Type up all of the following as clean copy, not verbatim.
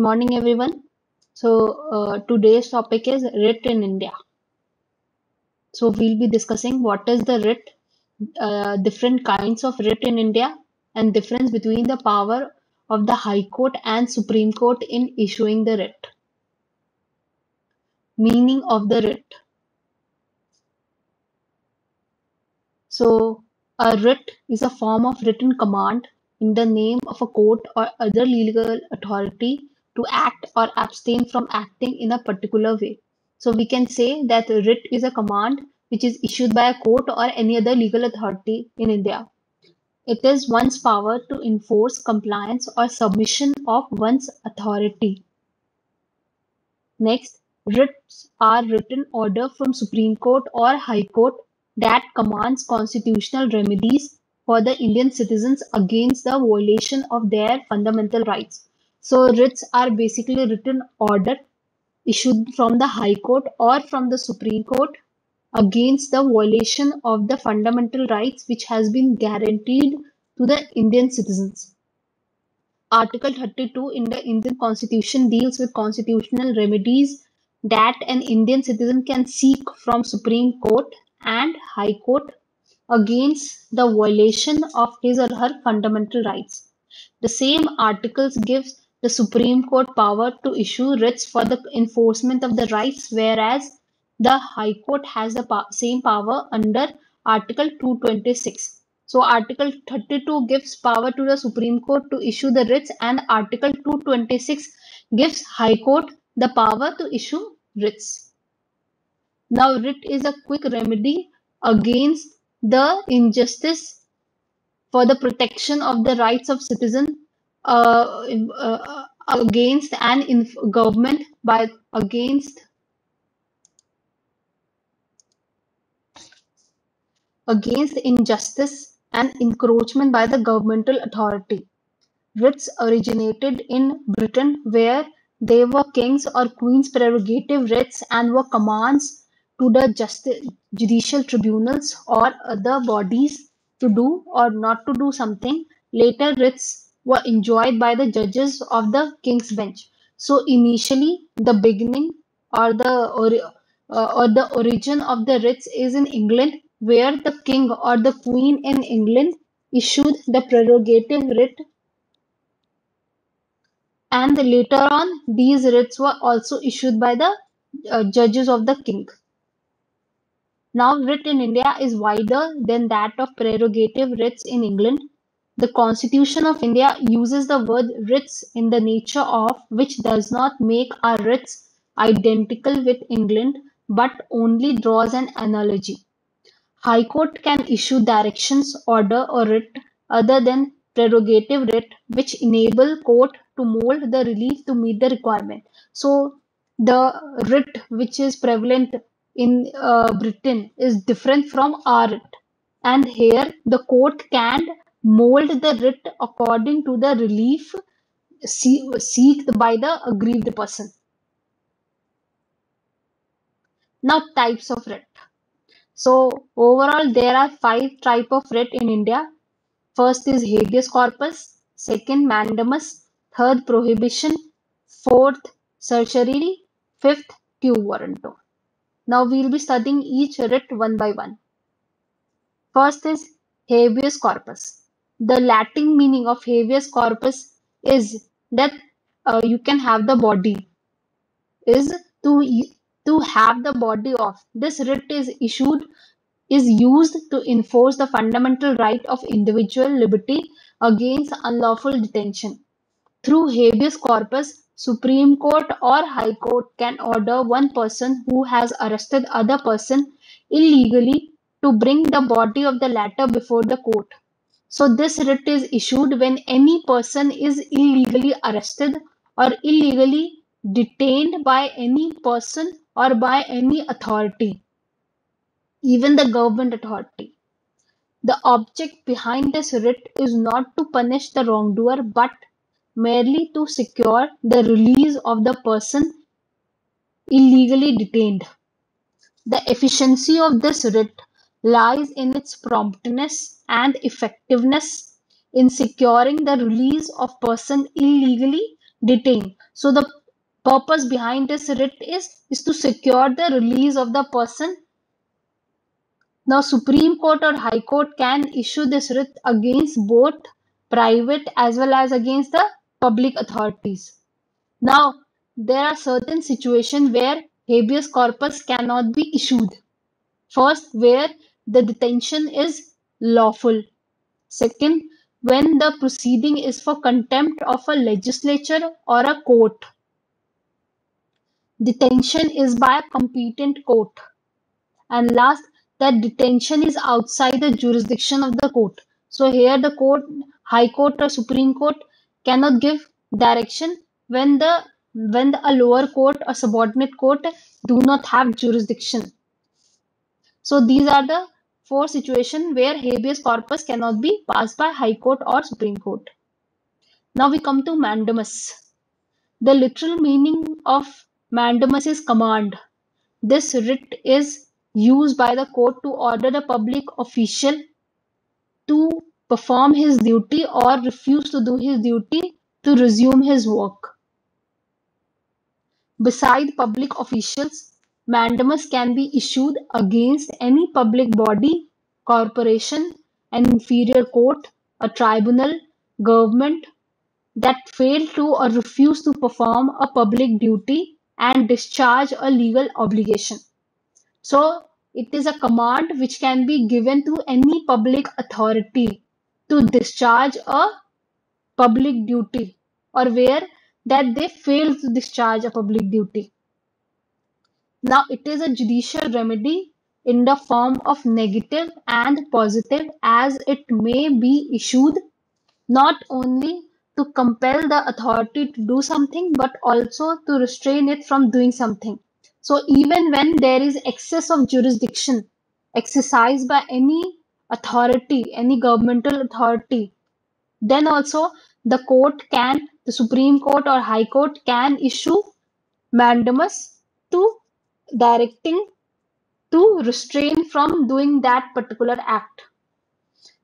morning, everyone. Today's topic is writ in India. So, we'll be discussing what is the writ, different kinds of writ in India, and difference between the power of the High Court and Supreme Court in issuing the writ. Meaning of the writ. So, a writ is a form of written command in the name of a court or other legal authority to act or abstain from acting in a particular way. So, we can say that a writ is a command which is issued by a court or any other legal authority in India. It is one's power to enforce compliance or submission of one's authority. Next, writs are written order from Supreme Court or High Court that commands constitutional remedies for the Indian citizens against the violation of their fundamental rights. So writs are basically written order issued from the High Court or from the Supreme Court against the violation of the fundamental rights which has been guaranteed to the Indian citizens. Article 32 in the Indian Constitution deals with constitutional remedies that an Indian citizen can seek from Supreme Court and High Court against the violation of his or her fundamental rights. The same articles gives the Supreme Court power to issue writs for the enforcement of the rights, whereas the High Court has the same power under Article 226. So Article 32 gives power to the Supreme Court to issue the writs, and Article 226 gives High Court the power to issue writs. Now, writ is a quick remedy against the injustice for the protection of the rights of citizens against an government against injustice and encroachment by the governmental authority. Writs originated in Britain, where they were kings or queens' prerogative writs and were commands to the judicial tribunals or other bodies to do or not to do something. Later, writs were enjoyed by the judges of the King's Bench. So, initially, the beginning or the origin of the writs is in England, where the king or the queen in England issued the prerogative writ, and later on these writs were also issued by the judges of the king. Now, writ in India is wider than that of prerogative writs in England. The Constitution of India uses the word writs in the nature of, which does not make our writs identical with England, but only draws an analogy. High Court can issue directions, order, or writ other than prerogative writ, which enable court to mold the relief to meet the requirement. So the writ which is prevalent in Britain is different from our writ, and here the court can mold the writ according to the relief sought by the aggrieved person. Now, types of writ. So overall, there are 5 types of writ in India. First is habeas corpus, second mandamus, third prohibition, fourth certiorari, fifth quo warranto. Now we'll be studying each writ one by one. First is habeas corpus. The Latin meaning of habeas corpus is that you can have the body, is to have the body of. This writ is used to enforce the fundamental right of individual liberty against unlawful detention. Through habeas corpus, Supreme Court or High Court can order one person who has arrested other person illegally to bring the body of the latter before the court. So this writ is issued when any person is illegally arrested or illegally detained by any person or by any authority, even the government authority. The object behind this writ is not to punish the wrongdoer, but merely to secure the release of the person illegally detained. The efficiency of this writ lies in its promptness and effectiveness in securing the release of person illegally detain. So the purpose behind this writ is to secure the release of the person. Now, Supreme Court or High Court can issue this writ against both private as well as against the public authorities. Now, there are certain situations where habeas corpus cannot be issued. First, where the detention is lawful. Second, when the proceeding is for contempt of a legislature or a court. Detention is by a competent court. And last, that detention is outside the jurisdiction of the court. So here the court, High Court or Supreme Court cannot give direction when the a lower court or subordinate court do not have jurisdiction. So these are the four situations where habeas corpus cannot be passed by High Court or Supreme Court. Now we come to mandamus. The literal meaning of mandamus is command. This writ is used by the court to order the public official to perform his duty or refuse to do his duty to resume his work. Beside public officials, mandamus can be issued against any public body, corporation, an inferior court, a tribunal, government that fail to or refuse to perform a public duty and discharge a legal obligation. So it is a command which can be given to any public authority to discharge a public duty or where that they fail to discharge a public duty. Now it is a judicial remedy in the form of negative and positive, as it may be issued not only to compel the authority to do something but also to restrain it from doing something. So even when there is excess of jurisdiction exercised by any authority, any governmental authority, then also the Supreme Court or High Court can issue mandamus to directing to restrain from doing that particular act.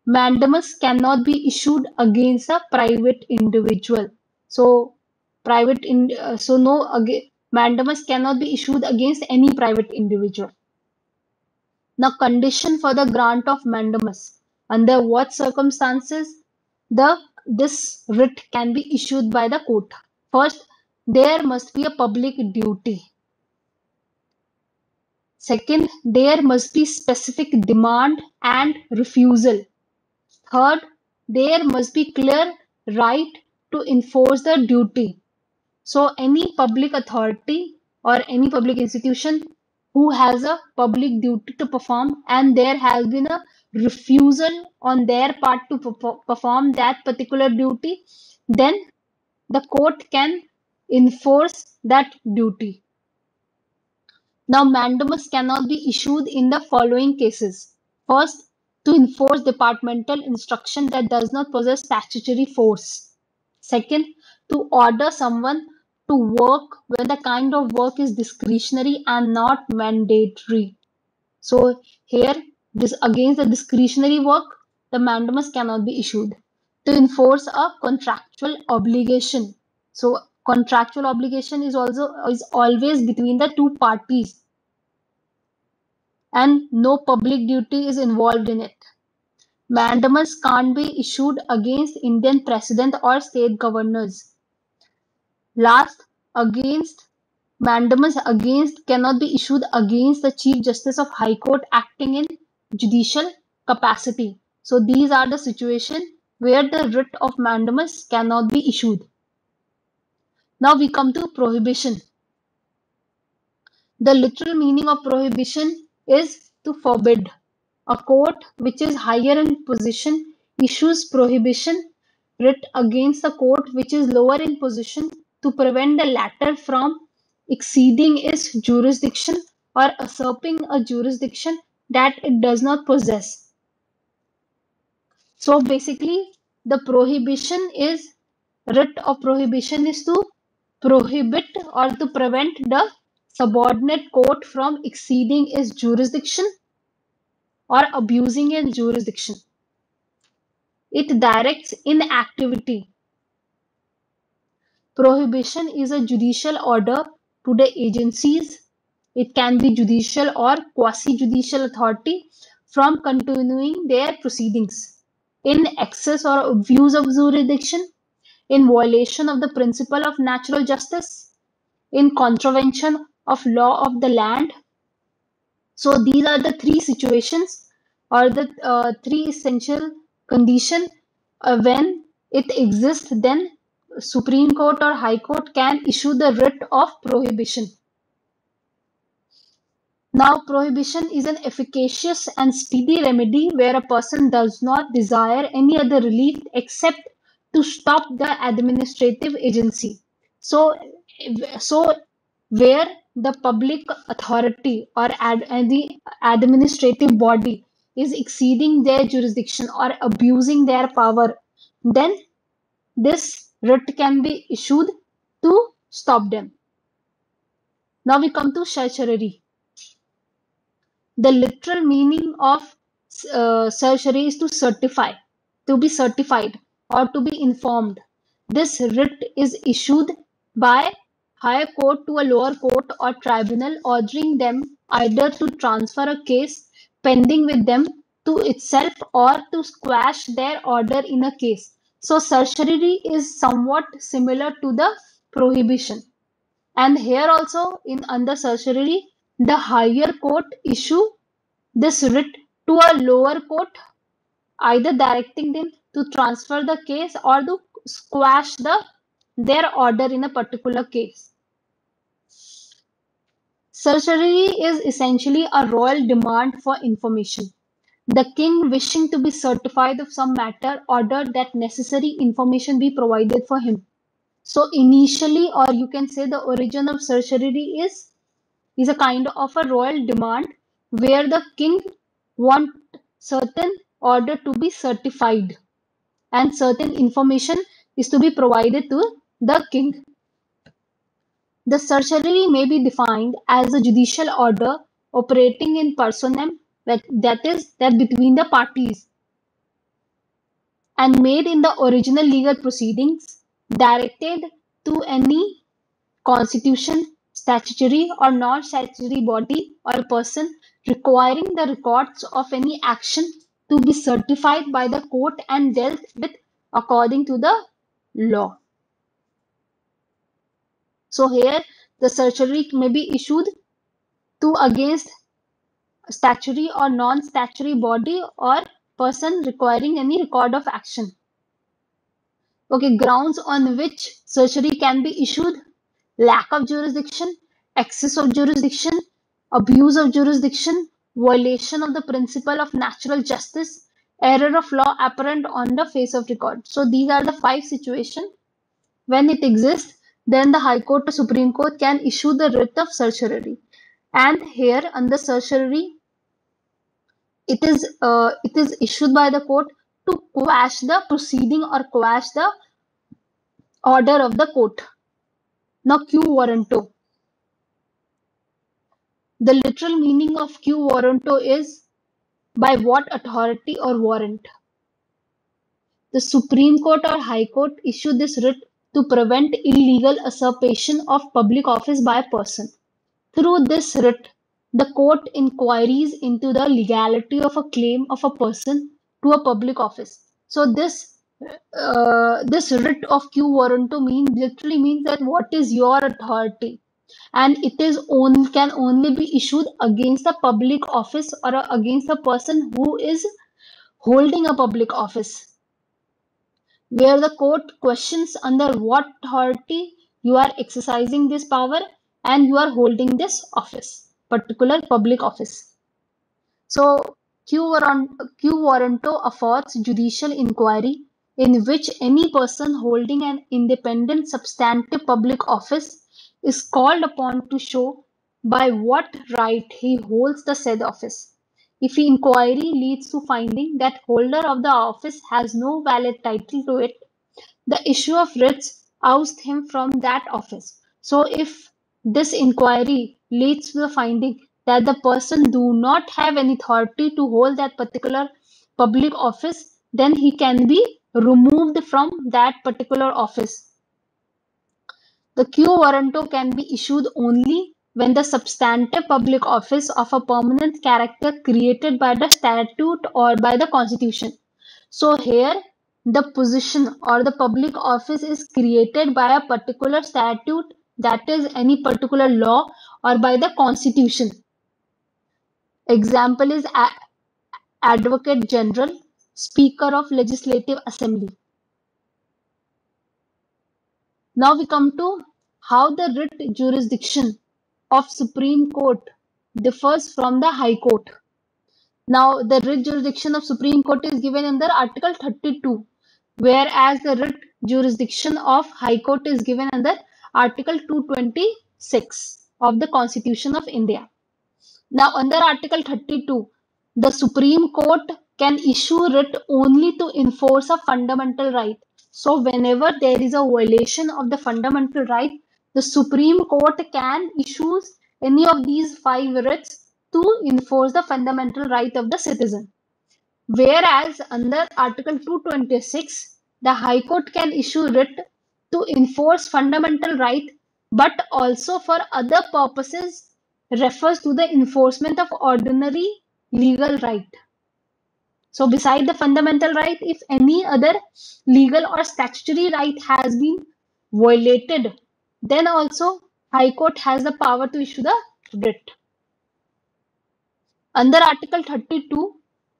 Mandamus cannot be issued against a private individual. So mandamus cannot be issued against any private individual. Now, condition for the grant of mandamus. Under what circumstances this writ can be issued by the court? First, there must be a public duty. Second, there must be specific demand and refusal. Third, there must be clear right to enforce the duty. So any public authority or any public institution who has a public duty to perform and there has been a refusal on their part to perform that particular duty, then the court can enforce that duty. Now, mandamus cannot be issued in the following cases. First, to enforce departmental instruction that does not possess statutory force. Second, to order someone to work when the kind of work is discretionary and not mandatory. So here, this against the discretionary work, the mandamus cannot be issued. To enforce a contractual obligation. So contractual obligation is always between the two parties and no public duty is involved in it. Mandamus can't be issued against Indian president or state governors. Last, against mandamus against cannot be issued against the Chief Justice of High Court acting in judicial capacity. So these are the situations where the writ of mandamus cannot be issued. Now we come to prohibition. The literal meaning of prohibition is to forbid. A court which is higher in position issues prohibition writ against a court which is lower in position to prevent the latter from exceeding its jurisdiction or usurping a jurisdiction that it does not possess. So basically, the writ of prohibition is to prohibit or to prevent the subordinate court from exceeding its jurisdiction or abusing its jurisdiction. It directs inactivity. Prohibition is a judicial order to the agencies, it can be judicial or quasi-judicial authority, from continuing their proceedings in excess or abuse of jurisdiction, in violation of the principle of natural justice, in contravention of law of the land. So these are the three situations or the three essential condition when it exists, then Supreme Court or High Court can issue the writ of prohibition. Now, prohibition is an efficacious and speedy remedy where a person does not desire any other relief except to stop the administrative agency. So, so where the public authority or the administrative body is exceeding their jurisdiction or abusing their power, then this writ can be issued to stop them. Now we come to certiorari. The literal meaning of certiorari is to certify, to be certified, or to be informed. This writ is issued by higher court to a lower court or tribunal, ordering them either to transfer a case pending with them to itself or to quash their order in a case. So certiorari is somewhat similar to the prohibition. And here also in under certiorari, the higher court issue this writ to a lower court, either directing them to transfer the case or to squash their order in a particular case. Certiorari is essentially a royal demand for information. The king, wishing to be certified of some matter, ordered that necessary information be provided for him. So initially, or you can say the origin of certiorari is a kind of a royal demand where the king want certain order to be certified and certain information is to be provided to the king. The certiorari may be defined as a judicial order operating in personam, that is that between the parties, and made in the original legal proceedings, directed to any constitution, statutory or non-statutory body or person requiring the records of any action to be certified by the court and dealt with according to the law. So here the certiorari may be issued to against statutory or non-statutory body or person requiring any record of action. Okay, grounds on which certiorari can be issued: lack of jurisdiction, excess of jurisdiction, abuse of jurisdiction, violation of the principle of natural justice, error of law apparent on the face of record. So these are the 5 situations. When it exists, then the High Court or Supreme Court can issue the writ of certiorari. And here under certiorari, it is issued by the court to quash the proceeding or quash the order of the court. Now, quo warranto. The literal meaning of quo warranto is by what authority or warrant. The Supreme Court or High Court issue this writ to prevent illegal usurpation of public office by a person. Through this writ, the court inquiries into the legality of a claim of a person to a public office. So this writ of quo warranto literally means that what is your authority, and it is can only be issued against a public office or against a person who is holding a public office, where the court questions under what authority you are exercising this power and you are holding this office, particular public office. So quo warranto affords judicial inquiry in which any person holding an independent substantive public office is called upon to show by what right he holds the said office. If the inquiry leads to finding that holder of the office has no valid title to it, the issue of writs ousts him from that office. So if this inquiry leads to the finding that the person do not have any authority to hold that particular public office, then he can be removed from that particular office. The quo warranto can be issued only when the substantive public office of a permanent character created by the statute or by the constitution. So here the position or the public office is created by a particular statute, that is any particular law, or by the constitution. Example is Advocate General, Speaker of Legislative Assembly. Now we come to how the writ jurisdiction of Supreme Court differs from the High Court. Now the writ jurisdiction of Supreme Court is given under Article 32, whereas the writ jurisdiction of High Court is given under Article 226 of the Constitution of India. Now under Article 32, the Supreme Court can issue writ only to enforce a fundamental right. So whenever there is a violation of the fundamental right, the Supreme Court can issue any of these 5 writs to enforce the fundamental right of the citizen. Whereas under Article 226, the High Court can issue writ to enforce fundamental right, but also for other purposes refers to the enforcement of ordinary legal right. So beside the fundamental right, if any other legal or statutory right has been violated, then also High Court has the power to issue the writ. Under Article 32,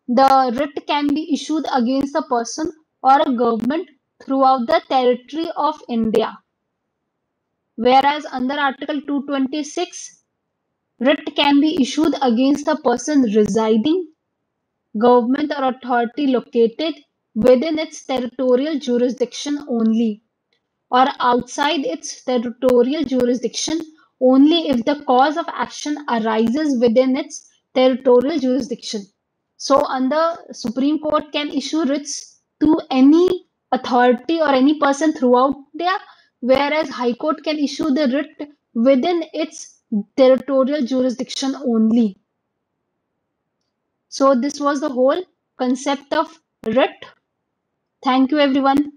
the writ can be issued against a person or a government throughout the territory of India. Whereas under Article 226, writ can be issued against a person residing, government or authority located within its territorial jurisdiction only, or outside its territorial jurisdiction only if the cause of action arises within its territorial jurisdiction. So, under Supreme Court can issue writs to any authority or any person throughout India, whereas High Court can issue the writ within its territorial jurisdiction only. So, this was the whole concept of writ. Thank you, everyone.